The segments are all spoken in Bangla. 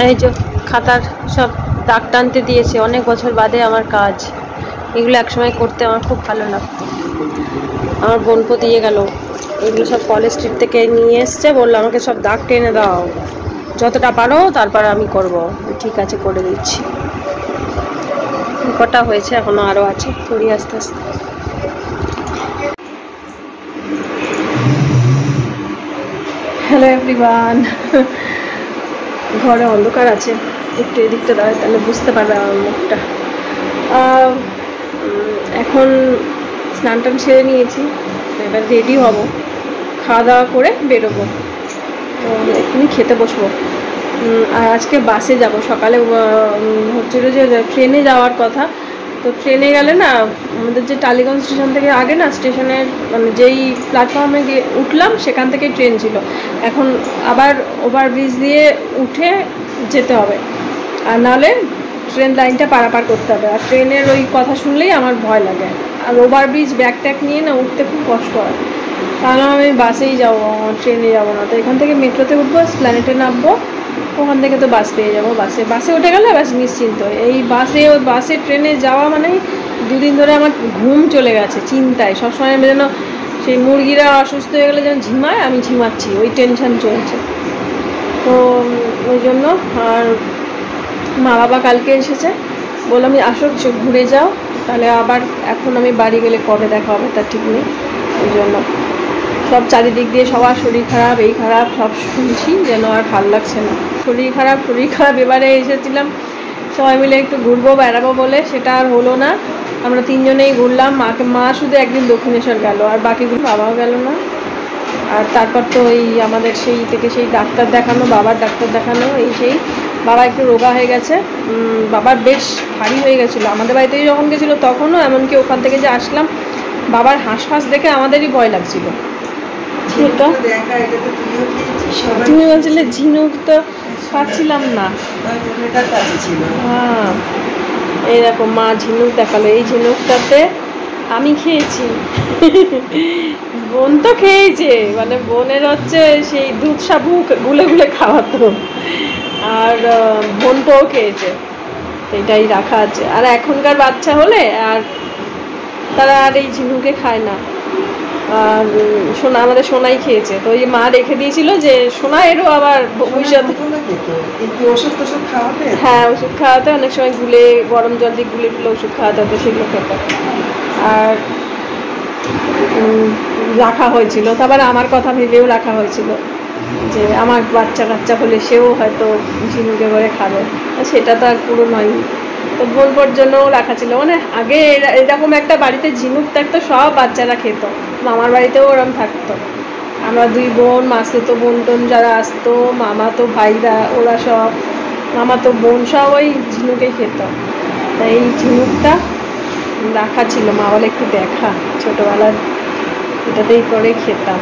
এই যে খাতার সব দাগ টানতে দিয়েছে, অনেক বছর বাদে আমার কাজ। এগুলো একসময় করতে আমার খুব ভালো লাগতো। আমার বোনপো দিয়ে গেল, এগুলো সব কলেজ স্ট্রিট থেকে নিয়ে এসছে, বললো আমাকে সব দাগ টেনে দাও, যতটা পারো তারপর আমি করব। ঠিক আছে, করে দিচ্ছি। কটা হয়েছে, এখনো আরো আছে, করি আস্তে আস্তে। Hello everyone. ঘরে অন্ধকার আছে, একটু এদিকটা দাঁড়ায় তাহলে বুঝতে পারবে আমার মুখটা। এখন স্নান টান সেরে নিয়েছি, এবার রেডি হব, খাওয়া দাওয়া করে বেরোবো। তো এক্ষুনি খেতে বসবো। আর আজকে বাসে যাব। সকালে হচ্ছিল যে ট্রেনে যাওয়ার কথা, তো ট্রেনে গেলে না আমাদের যে টালিগঞ্জ স্টেশন থেকে আগে না স্টেশনের মানে যেই প্ল্যাটফর্মে গিয়ে উঠলাম সেখান থেকেই ট্রেন ছিল, এখন আবার ওভারব্রিজ দিয়ে উঠে যেতে হবে, আর নাহলে ট্রেন লাইনটা পারাপার করতে হবে। আর ট্রেনের ওই কথা শুনলেই আমার ভয় লাগে, আর ওভারব্রিজ ব্যাগ ট্যাগ নিয়ে না উঠতে খুব কষ্ট হয়। তাহলে আমি বাসেই যাবো, ট্রেনে যাবো না। তো এখান থেকে মেট্রোতে উঠবো, প্ল্যানেটে নামবো, ওখান থেকে তো বাস পেয়ে যাবো। বাসে উঠে গেলে বাস নিশ্চিন্ত। এই বাসে ট্রেনে যাওয়া মানেই দুদিন ধরে আমার ঘুম চলে গেছে চিন্তায়। সবসময় যেন সেই মুরগিরা অসুস্থ হয়ে গেলে যেন ঝিমায়, আমি ঝিমাচ্ছি, ওই টেনশন চলছে। তো ওই জন্য আর মা বাবা কালকে এসেছে, বললাম আসো ঘুরে যাও, তাহলে আবার এখন আমি বাড়ি গেলে কবে দেখা হবে তার ঠিক নেই। ওই জন্য সব চারিদিক দিয়ে সবার শরীর খারাপ, এই খারাপ সব শুনছি, যেন আর ভাল লাগছে না। শরীর খারাপ। এবারে এসেছিলাম সবাই মিলে একটু ঘুরবো বেড়াবো বলে, সেটা আর হলো না। আমরা তিনজনেই ঘুরলাম। মা শুধু একদিন দক্ষিণেশ্বর গেল, আর বাকিগুলো বাবাও গেল না। আর তারপর তো এই আমাদের সেই ডাক্তার দেখানো, বাবার ডাক্তার দেখানো, সেই বাবা একটু রোগা হয়ে গেছে। বাবার বেশ ভারী হয়ে গেছিলো আমাদের বাড়িতে যখন গেছিলো তখনও, এমনকি ওখান থেকে যে আসলাম বাবার হাঁসফাঁস দেখে আমাদেরই ভয় লাগছিল। তুমি বলছিলে ঝিনুক, তো পাচ্ছিলাম না। হ্যাঁ, এইরকম মা ঝিনুক দেখালো। এই ঝিনুকটাতে আমি খেয়েছি, বোন তো খেয়েছে, মানে বোনের হচ্ছে সেই দুধ সাবু গুলে গুলে খাওয়াতো, আর বোনটাও খেয়েছে, এটাই রাখা আছে। আর এখনকার বাচ্চা হলে আর তারা আর এই ঝিনুকে খায় না। আর আমাদের সোনাই খেয়েছে, তো ওই মা রেখে দিয়েছিল যে সোনাইয়েরও আবার ভবিষ্যতে হ্যাঁ ওষুধ খাওয়াতে, অনেক সময় গুলে গরম জল দিয়ে গুলে ওষুধ খাওয়াতে হতো, সেগুলো খেতে। আর রাখা হয়েছিল, তারপর আমার কথা ভেবেও রাখা হয়েছিল যে আমার বাচ্চা কাচ্চা হলে সেও হয়তো ঝিনুকে করে খাবে, সেটা তো আর পুরো নয়নি। তো বোনপোর জন্যও রাখা ছিল। মানে আগে এরকম একটা বাড়িতে ঝিনুক থাকতো, সব বাচ্চারা খেত। মামার বাড়িতেও ওরম থাকতো। আমরা দুই বোন, মাসতুতো বোন টোন যারা আসতো, মামা তো ভাইরা, ওরা সব মামা তো বোন সব ওই ঝিনুকেই খেত। তাই এই ঝিনুকটা রাখা ছিল, মা বলে একটু দেখা, ছোটোবেলার এটাতেই করে খেতাম।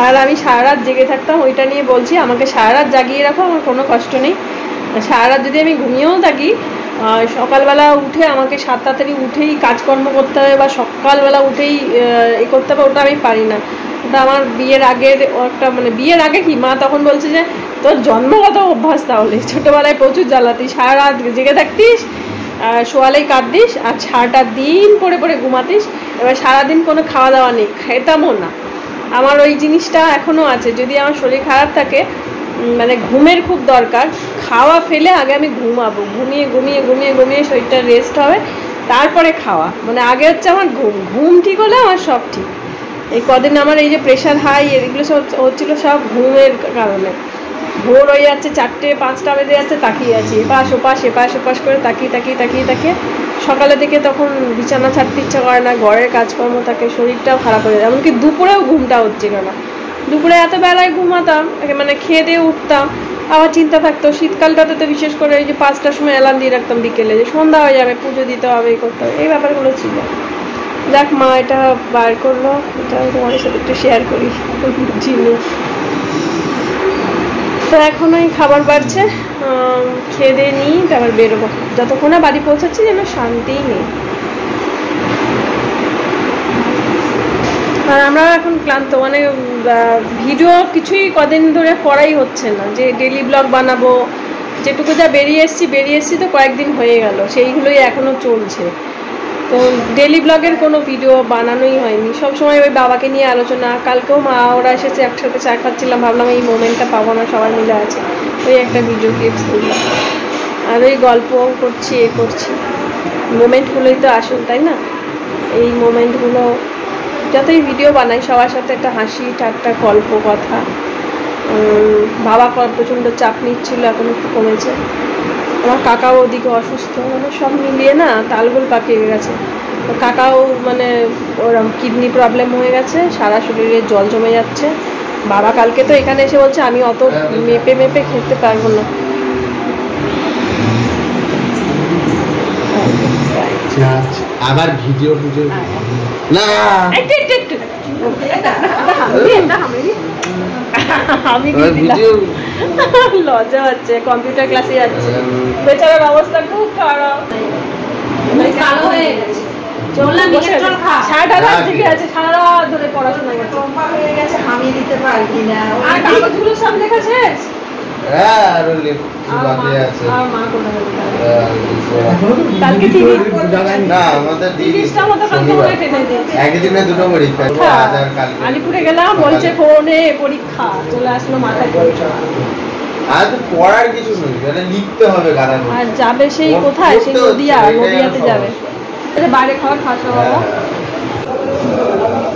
আর আমি সারা রাত জেগে থাকতাম, ওইটা নিয়ে বলছি, আমাকে সারা রাত জাগিয়ে রাখো, আমার কোনো কষ্ট নেই। সারা রাত যদি আমি ঘুমিয়েও থাকি, সকালবেলা উঠে আমাকে 7 তাড়াতাড়ি উঠেই কাজকর্ম করতে হবে, বা সকালবেলা উঠেই করতে হবে, ওটা আমি পারি না। ওটা আমার বিয়ের আগের একটা, মানে বিয়ের আগে কি মা তখন বলছে যে তোর জন্মগত অভ্যাস, তাহলে ছোটোবেলায় প্রচুর জ্বালাতিস, সারা রাত জেগে থাকতিস, শোয়ালেই কাঁদতিস, আর সারাটা দিন পরে ঘুমাতিস। এবার সারাদিন কোনো খাওয়া দাওয়া নেই, খেতামও না। আমার ওই জিনিসটা এখনও আছে, যদি আমার শরীর খারাপ থাকে, মানে ঘুমের খুব দরকার, খাওয়া ফেলে আগে আমি ঘুমাবো, ঘুমিয়ে শরীরটা রেস্ট হবে, তারপরে খাওয়া। মানে আগে হচ্ছে আমার ঘুম ঠিক হলে আমার সব ঠিক। এই কদিন আমার এই যে প্রেশার হাই, এগুলো সব হচ্ছিলো সব ঘুমের কারণে। ভোর হয়ে যাচ্ছে, 4-5টা বেজে যাচ্ছে, তাকিয়ে আছি এপাশ ওপাশ করে তাকিয়ে সকালে থেকে তখন বিছানা ছাড়তে ইচ্ছা করে না, ঘরের কাজকর্ম থাকে, শরীরটাও খারাপ হয়ে যায়। এমনকি দুপুরেও ঘুমটা হচ্ছিল না। দুপুরে এত বেলায় ঘুমাতাম, মানে খেয়ে দিয়ে উঠতাম, আবার চিন্তা থাকতো। শীতকালটাতে তো বিশেষ করে এই যে 5টার সময় অ্যালার্ম দিয়ে রাখতাম বিকেলে, যে সন্ধ্যা হয়ে যাবে, পুজো দিতে হবে, এই করতে হবে, এই ব্যাপারগুলো ছিল। যাক, মা এটা বার করলো, এটা তোমাদের সাথে একটু শেয়ার করি। ঝিনুক তো এখন ওই খাবার বাড়ছে, খেয়ে দিয়ে নিই, তারপর বেরোবো। যতক্ষণ না বাড়ি পৌঁছাচ্ছি যেন শান্তিই নেই। আর আমরা এখন ক্লান্ত, মানে ভিডিও কিছুই কদিন ধরে করাই হচ্ছে না, যে ডেইলি ব্লগ বানাবো, যেটুকু যা বেরিয়ে এসছি তো কয়েকদিন হয়ে গেল, সেইগুলোই এখনও চলছে। তো ডেইলি ব্লগের কোনো ভিডিও বানানোই হয়নি, সবসময় ওই বাবাকে নিয়ে আলোচনা। কালকেও মা ওরা এসেছে, একসাথে চা খাচ্ছিলাম, ভাবলাম এই মোমেন্টটা পাবো না, সবাই মিলে আছে, ওই একটা ভিডিও ক্লিপস দিলাম, আর ওই গল্প করছি, করছি। মোমেন্টগুলোই তো আসল, তাই না? এই মোমেন্টগুলো যতই ভিডিও বানাই সবার সাথে একটা হাসি ঠাট্টা গল্প কথা। বাবা প্রচণ্ড চাপ নিচ্ছিল, এখন একটু কমেছে। আমার কাকাও ওদিকে অসুস্থ, মানে সব মিলিয়ে না তালগোল পাকিয়ে গেছে। কাকাও মানে ওরম কিডনি প্রবলেম হয়ে গেছে, সারা শরীরে জল জমে যাচ্ছে। বাবা কালকে তো এখানে এসে বলছে আমি অত মেপে মেপে খেতে পারবো না। আবার ভিডিও না আমি লজ্জা হচ্ছে, কম্পিউটার ক্লাসে যাচ্ছে, বেচারার অবস্থা খুব খারাপ, সারা রাত থেকে আছে, সারা রাত ধরে পড়াশোনা করছে, হামিয়ে দিতে পারবি না। আর কাগজগুলো সব লেখাছে, আলিপুরে গেলাম, বলছে ফোনে পরীক্ষা চলে আসলো, মাথায় পরীক্ষা। আর পড়ার কিছু নেই, লিখতে হবে। আর যাবে সেই কোথায়, সেই নদিয়াতে যাবে, বাইরে খাওয়ার খাওয়া বাবা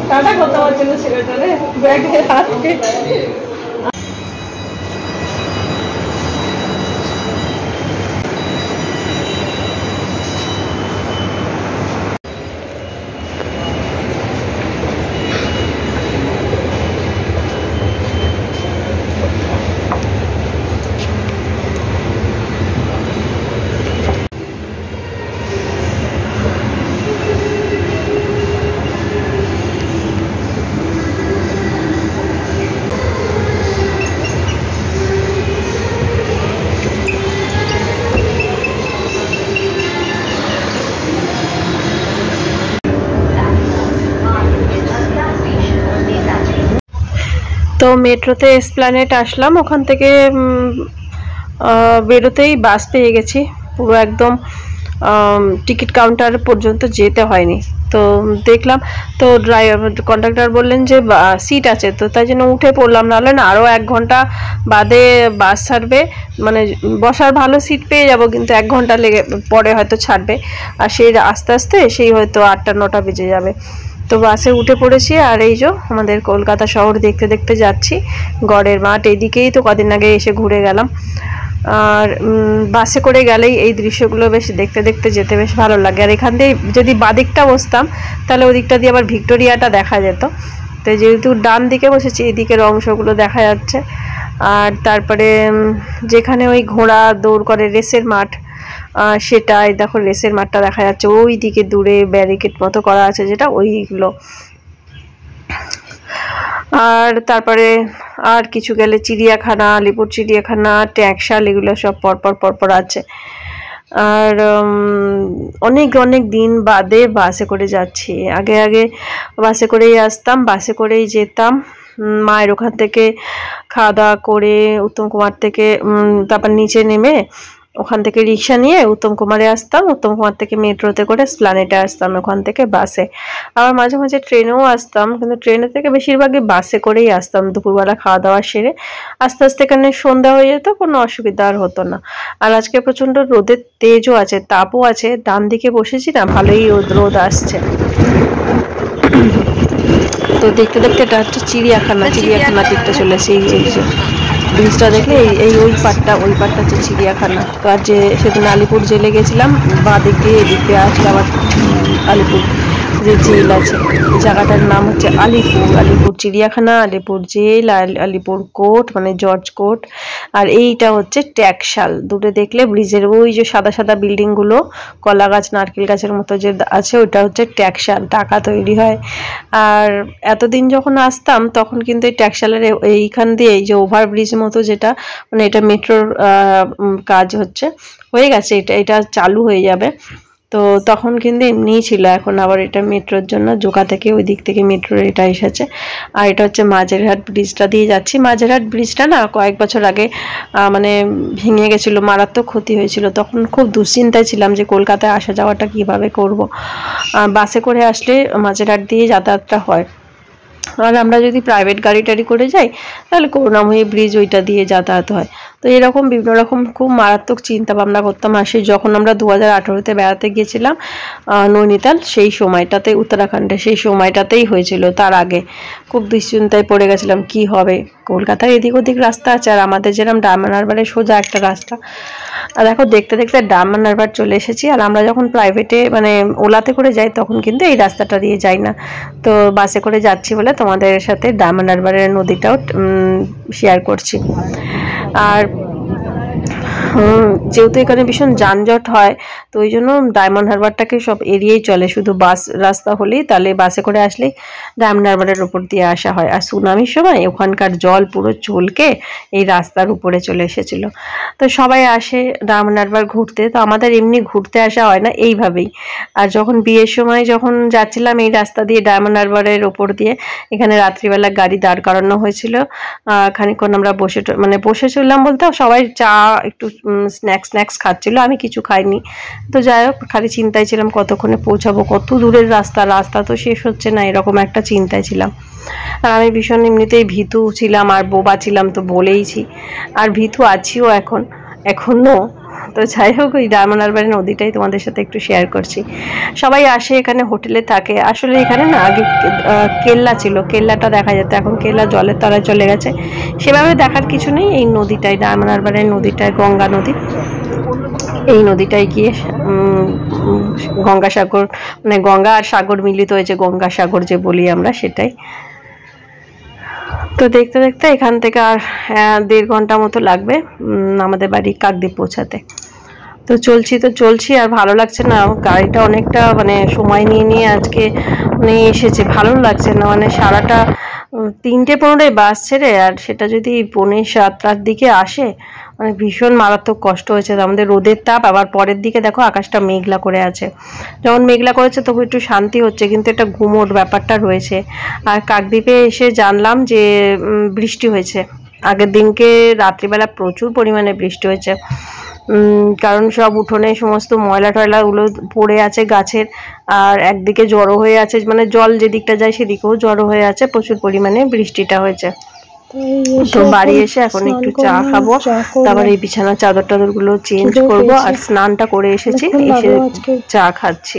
টাটা করতে পারছে না ছেলেটারে, ব্যাগে হাতকে। তো মেট্রোতে এসপ্ল্যানেড আসলাম, ওখান থেকে বেরোতেই বাস পেয়ে গেছি, পুরো একদম টিকিট কাউন্টার পর্যন্ত যেতে হয়নি। তো দেখলাম, তো কন্ডাক্টর বললেন যে সিট আছে, তো তাই জন্য উঠে পড়লাম, নাহলে না আরও 1 ঘন্টা বাদে বাস ছাড়বে, মানে বসার ভালো সিট পেয়ে যাব, কিন্তু 1 ঘন্টা পরে হয়তো ছাড়বে, আর সেই আস্তে আস্তে সেই হয়তো 8টা-9টা বেজে যাবে। তো বাসে উঠে পড়েছি, আর এই যে আমাদের কলকাতা শহর দেখতে দেখতে যাচ্ছি, গড়ের মাঠ এইদিকেই তো কদিন আগে এসে ঘুরে গেলাম। আর বাসে করে গেলেই এই দৃশ্যগুলো বেশ দেখতে দেখতে যেতে বেশ ভালো লাগে। আর এখান দিয়ে যদি বাদিকটা বসতাম তাহলে ওদিকটা দিয়ে আবার ভিক্টোরিয়াটা দেখা যেত, তো যেহেতু ডান দিকে বসেছি এদিকের অংশগুলো দেখা যাচ্ছে। আর তারপরে যেখানে ওই ঘোড়া দৌড় করে রেসের মাঠ, সেটাই দেখো, রেসের মাঠটা দেখা যাচ্ছে ওই দিকে দূরে, ব্যারিকেড মতো করা আছে যেটা, ওইগুলো। আর তারপরে আর কিছু গেলে চিড়িয়াখানা, আলিপুর চিড়িয়াখানা, ট্যাঁকশাল, এগুলো সব পরপর আছে। আর অনেক অনেক দিন বাদে বাসে করে যাচ্ছি, আগে বাসে করেই আসতাম, বাসে করেই যেতাম। মায়ের ওখান থেকে খাওয়া দাওয়া করে উত্তম কুমার থেকে তারপর নিচে নেমে ওখান থেকে রিক্সা নিয়ে উত্তম কুমারে আসতাম, উত্তম কুমার থেকে মেট্রোতে করে এসপ্ল্যানেডে আসতাম, ওখান থেকে বাসে। আবার মাঝে মাঝে ট্রেনেও আসতাম, কিন্তু ট্রেনের থেকে বেশিরভাগই বাসে করেই আসতাম। দুপুরবেলা খাওয়া দাওয়া সেরে আস্তে আস্তে এখানে সন্ধ্যা হয়ে যেত, কোনো অসুবিধা আর হতো না। আর আজকে প্রচণ্ড রোদের তেজও আছে, তাপও আছে, ডান দিকে বসেছি না, ভালোই রোদ আসছে। তো দেখতে দেখতে এটা হচ্ছে চিড়িয়াখানা দিকটা চলেছে, এই যে ব্রিজটা দেখলে এই ওই পাটটা হচ্ছে চিড়িয়াখানা। তো আর যে সেদিন আলিপুর জেলে গেছিলাম, বাঁ দিক দিয়ে এদিক দিয়ে আসলে আবার আলিপুর যে জেল আছে, জায়গাটার নাম হচ্ছে আলিপুর চিড়িয়াখানা, আলিপুর জেল, আলিপুর কোর্ট মানে জর্জ কোর্ট, আর এইটা হচ্ছে ট্যাঁকশাল। দূরে দেখলে ব্রিজের ওই যে সাদা সাদা বিল্ডিংগুলো, কলা গাছ নারকেল গাছের মতো যে আছে, ওইটা হচ্ছে ট্যাঁকশাল, টাকা তৈরি হয়। আর এতদিন যখন আসতাম তখন কিন্তু এই ট্যাঁকশালের এইখান দিয়ে এই যে ওভারব্রিজ মতো যেটা, মানে এটা মেট্রোর কাজ হয়ে গেছে, এটা চালু হয়ে যাবে। তো তখন কিন্তু এমনিই ছিল, এখন আবার এটা মেট্রোর জন্য জোকা থেকে ওই দিক থেকে মেট্রোর এটা এসেছে। আর এটা হচ্ছে মাঝেরহাট ব্রিজটা দিয়ে যাচ্ছি। মাঝেরহাট ব্রিজটা না কয়েক বছর আগে মানে ভেঙে গেছিলো, মারাত্মক ক্ষতি হয়েছিল। তখন খুব দুশ্চিন্তায় ছিলাম যে কলকাতায় আসা যাওয়াটা কিভাবে করব। বাসে করে আসলে মাঝেরহাট দিয়ে যাতায়াতটা হয়, আর আমরা যদি প্রাইভেট গাড়ি টাড়ি করে যাই তাহলে করুণাময়ী ব্রিজ ওইটা দিয়ে যাতায়াত হয়। তো এরকম বিভিন্ন রকম খুব মারাত্মক চিন্তা ভাবনা করতাম। আর সেই যখন আমরা 2018-তে বেড়াতে গিয়েছিলাম নৈনিতাল, সেই সময়টাতে উত্তরাখণ্ডে, সেই সময়টাতেই হয়েছিল। তার আগে খুব দুশ্চিন্তায় পড়ে গেছিলাম কি হবে। কলকাতার এদিক ওদিক রাস্তা আছে, আর আমাদের যেরকম ডায়মন্ড হারবারে সোজা একটা রাস্তা। আর দেখো দেখতে দেখতে ডায়মন্ড হারবার চলে এসেছি। আর আমরা যখন প্রাইভেটে মানে ওলাতে করে যাই তখন কিন্তু এই রাস্তাটা দিয়ে যাই না, তো বাসে করে যাচ্ছি বলে তোমাদের সাথে ডায়মন্ড হারবারের নদীটাও শেয়ার করছি। আর যেহেতু এখানে ভীষণ যানজট হয়, তো ওই জন্য ডায়মন্ড হারবারটাকে সব এড়িয়েই চলে, শুধু বাস রাস্তা হলেই তাহলে বাসে করে আসলেই ডায়মন্ড হারবারের উপর দিয়ে আসা হয়। আর সুনামির সময় ওখানকার জল পুরো চলকে এই রাস্তার উপরে চলে এসেছিলো। তো সবাই আসে ডায়মন্ড হারবার ঘুরতে, তো আমাদের এমনি ঘুরতে আসা হয় না এইভাবেই। আর যখন বিয়ের সময় যখন যাচ্ছিলাম এই রাস্তা দিয়ে ডায়মন্ড হারবারের ওপর দিয়ে, এখানে রাত্রিবেলা গাড়ি দাঁড় করানো হয়েছিল। খানিকক্ষণ আমরা বসেছিলাম বলতে সবাই চা একটু স্ন্যাক্স খাচ্ছিল, আমি কিছু খাইনি। তো যাই হোক, খালি চিন্তায় ছিলাম কতক্ষণে পৌঁছাবো, কত দূরের রাস্তা তো শেষ হচ্ছে না, এরকম একটা চিন্তায় ছিলাম। আর আমি ভীষণ এমনিতেই ভীতু ছিলাম আর বোবা ছিলাম, তো বলেইছি, আর ভীতু আছিও এখনো। তো যাই হোক, ওই ডায়মন্ড হারবারের নদীটাই তোমাদের সাথে একটু শেয়ার করছি। সবাই আসে, এখানে হোটেলে থাকে। আসলে এখানে না আগে কেল্লা ছিল, কেল্লাটা দেখা যেত, এখন কেল্লা জলের তলায় চলে গেছে, সেভাবে দেখার কিছু নেই। এই নদীটাই ডায়মন্ড হারবারের নদীটায় গঙ্গা নদী, এই নদীটায় গিয়ে গঙ্গাসাগর মানে গঙ্গা আর সাগর মিলিত হয়েছে, গঙ্গাসাগর যে বলি আমরা সেটাই। তো দেখতে দেখতে এখান থেকে আর 1.5 ঘন্টা মতো লাগবে আমাদের বাড়ি কাকদ্বীপ পৌঁছাতে। তো চলছি আর ভালো লাগছে না, গাড়িটা অনেকটা মানে সময় নিয়ে আজকে মানে এসেছে, ভালো লাগছে না। মানে সারাটা 3:15 বাস ছেড়ে, আর সেটা যদি 6:45-7টার দিকে আসে, মানে ভীষণ মারাত্মক কষ্ট হয়েছে। আমাদের রোদের তাপ, আবার পরের দিকে দেখো আকাশটা মেঘলা করে আছে। যখন মেঘলা করেছে তবু একটু শান্তি হচ্ছে, কিন্তু একটা গুমোট ব্যাপারটা রয়েছে। আর কাকদ্বীপে এসে জানলাম যে বৃষ্টি হয়েছে, আগের দিনকে রাত্রিবেলা প্রচুর পরিমাণে বৃষ্টি হয়েছে। কারণ সব উঠোনে সমস্ত ময়লা টয়লাগুলো পড়ে আছে গাছের, আর একদিকে জড়ো হয়ে আছে, মানে জল যেদিকটা যায় সেদিকেও জড়ো হয়ে আছে, প্রচুর পরিমাণে বৃষ্টিটা হয়েছে। তো বাড়ি এসে এখন একটু চা খাবো, তারপর এই বিছানা চাদর টাদরগুলো চেঞ্জ করবো, আর স্নানটা করে এসেছি, এসে চা খাচ্ছি।